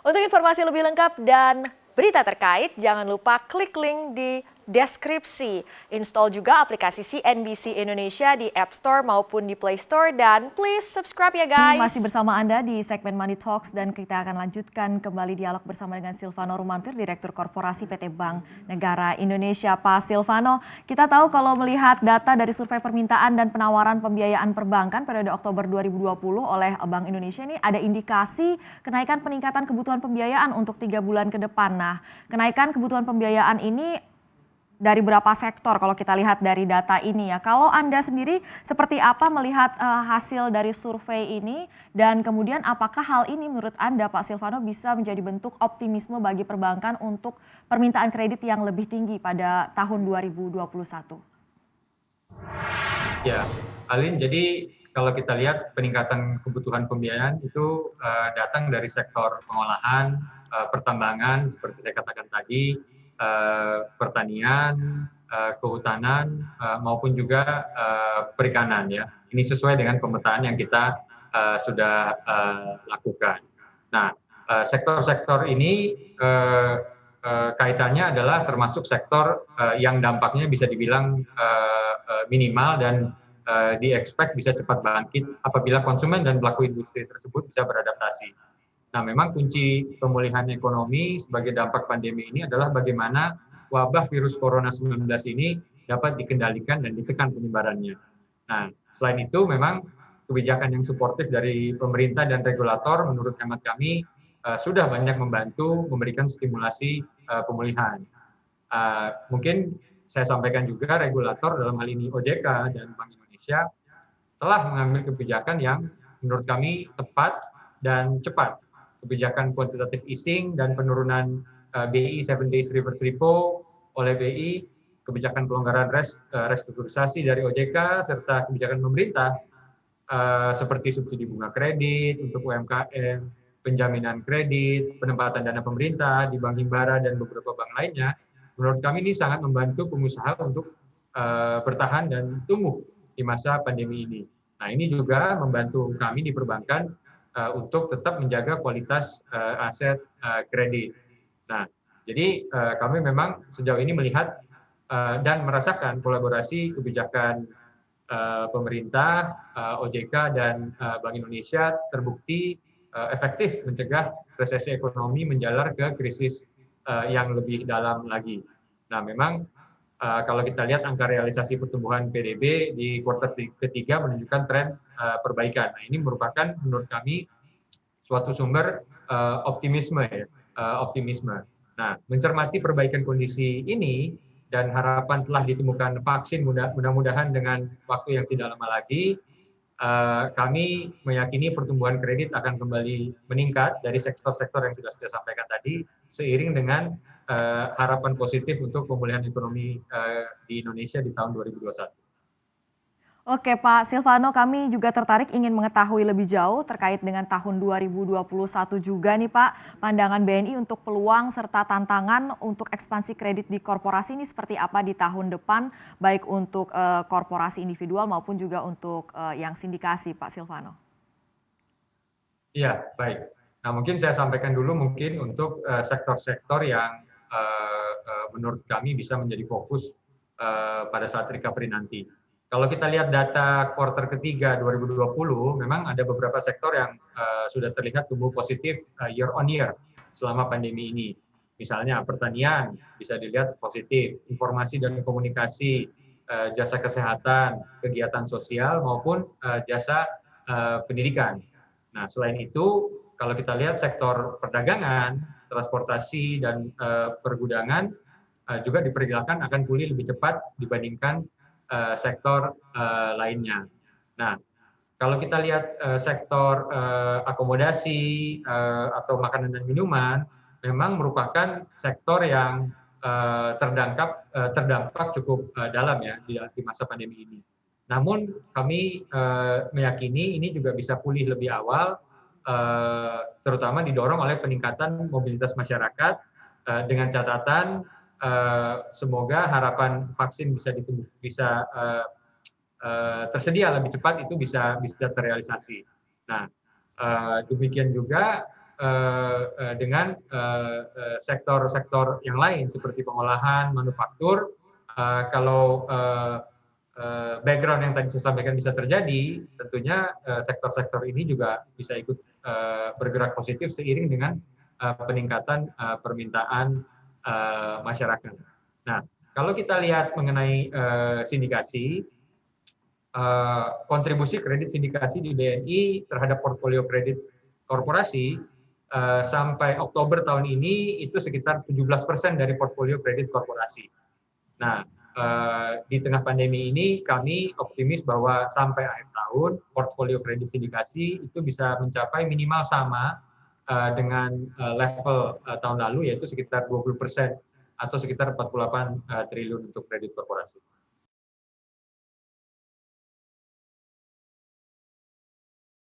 Untuk informasi lebih lengkap dan berita terkait, jangan lupa klik link di deskripsi. Install juga aplikasi CNBC Indonesia di App Store maupun di Play Store dan please subscribe ya guys. Masih bersama Anda di segmen Money Talks dan kita akan lanjutkan kembali dialog bersama dengan Silvano Rumantir, Direktur Korporasi PT Bank Negara Indonesia. Pak Silvano, kita tahu kalau melihat data dari survei permintaan dan penawaran pembiayaan perbankan periode Oktober 2020 oleh Bank Indonesia ini ada indikasi kenaikan peningkatan kebutuhan pembiayaan untuk 3 bulan ke depan. Nah, kenaikan kebutuhan pembiayaan ini dari berapa sektor kalau kita lihat dari data ini ya. Kalau Anda sendiri seperti apa melihat hasil dari survei ini dan kemudian apakah hal ini menurut Anda Pak Silvano bisa menjadi bentuk optimisme bagi perbankan untuk permintaan kredit yang lebih tinggi pada tahun 2021? Ya, Alin, jadi kalau kita lihat peningkatan kebutuhan pembiayaan itu datang dari sektor pengolahan, pertambangan seperti saya katakan tadi, pertanian, kehutanan, maupun juga perikanan ya. Ini sesuai dengan pemetaan yang kita sudah lakukan. Nah, sektor-sektor ini kaitannya adalah termasuk sektor yang dampaknya bisa dibilang minimal dan di-expect bisa cepat bangkit apabila konsumen dan pelaku industri tersebut bisa beradaptasi. Nah, memang kunci pemulihan ekonomi sebagai dampak pandemi ini adalah bagaimana wabah virus corona 19 ini dapat dikendalikan dan ditekan penyebarannya. Nah, selain itu memang kebijakan yang suportif dari pemerintah dan regulator menurut hemat kami sudah banyak membantu memberikan stimulasi pemulihan. Mungkin saya sampaikan juga regulator dalam hal ini OJK dan Bank Indonesia telah mengambil kebijakan yang menurut kami tepat dan cepat. Kebijakan quantitative easing dan penurunan BI 7 days reverse repo oleh BI, kebijakan pelonggaran restrukturisasi dari OJK, serta kebijakan pemerintah seperti subsidi bunga kredit untuk UMKM, penjaminan kredit, penempatan dana pemerintah di Bank Himbara dan beberapa bank lainnya, menurut kami ini sangat membantu pengusaha untuk bertahan dan tumbuh di masa pandemi ini. Nah, ini juga membantu kami di perbankan untuk tetap menjaga kualitas aset kredit. Nah, jadi kami memang sejauh ini melihat dan merasakan kolaborasi kebijakan pemerintah, OJK dan Bank Indonesia terbukti efektif mencegah resesi ekonomi menjalar ke krisis yang lebih dalam lagi. Nah, memang kalau kita lihat angka realisasi pertumbuhan PDB di kuartal ketiga menunjukkan tren perbaikan. Nah, ini merupakan menurut kami suatu sumber optimisme ya, optimisme. Nah, mencermati perbaikan kondisi ini dan harapan telah ditemukan vaksin mudah-mudahan dengan waktu yang tidak lama lagi, kami meyakini pertumbuhan kredit akan kembali meningkat dari sektor-sektor yang sudah saya sampaikan tadi, seiring dengan harapan positif untuk pemulihan ekonomi di Indonesia di tahun 2021. Oke Pak Silvano, kami juga tertarik ingin mengetahui lebih jauh terkait dengan tahun 2021 juga nih Pak. Pandangan BNI untuk peluang serta tantangan untuk ekspansi kredit di korporasi ini seperti apa di tahun depan, baik untuk korporasi individual maupun juga untuk yang sindikasi Pak Silvano. Iya, baik. Nah, mungkin saya sampaikan dulu mungkin untuk sektor-sektor yang menurut kami bisa menjadi fokus pada saat recovery nanti. Kalau kita lihat data kuartal ketiga 2020, memang ada beberapa sektor yang sudah terlihat tumbuh positif year on year selama pandemi ini. Misalnya pertanian bisa dilihat positif, informasi dan komunikasi, jasa kesehatan, kegiatan sosial maupun jasa pendidikan. Nah, selain itu, kalau kita lihat sektor perdagangan, transportasi dan pergudangan juga diperkirakan akan pulih lebih cepat dibandingkan sektor lainnya. Nah, kalau kita lihat sektor akomodasi atau makanan dan minuman, memang merupakan sektor yang terdampak cukup dalam ya di masa pandemi ini. Namun kami meyakini ini juga bisa pulih lebih awal, terutama didorong oleh peningkatan mobilitas masyarakat dengan catatan semoga harapan vaksin bisa tersedia lebih cepat itu bisa terrealisasi. Nah, demikian juga dengan sektor-sektor yang lain seperti pengolahan, manufaktur. Kalau background yang tadi saya sampaikan bisa terjadi, tentunya sektor-sektor ini juga bisa ikut bergerak positif seiring dengan peningkatan permintaan masyarakat. Nah, kalau kita lihat mengenai sindikasi, kontribusi kredit sindikasi di BNI terhadap portfolio kredit korporasi sampai Oktober tahun ini itu sekitar 17% dari portfolio kredit korporasi. Nah, di tengah pandemi ini kami optimis bahwa sampai akhir tahun portfolio kredit sindikasi itu bisa mencapai minimal sama dengan level tahun lalu, yaitu sekitar 20% atau sekitar 48 triliun untuk kredit korporasi.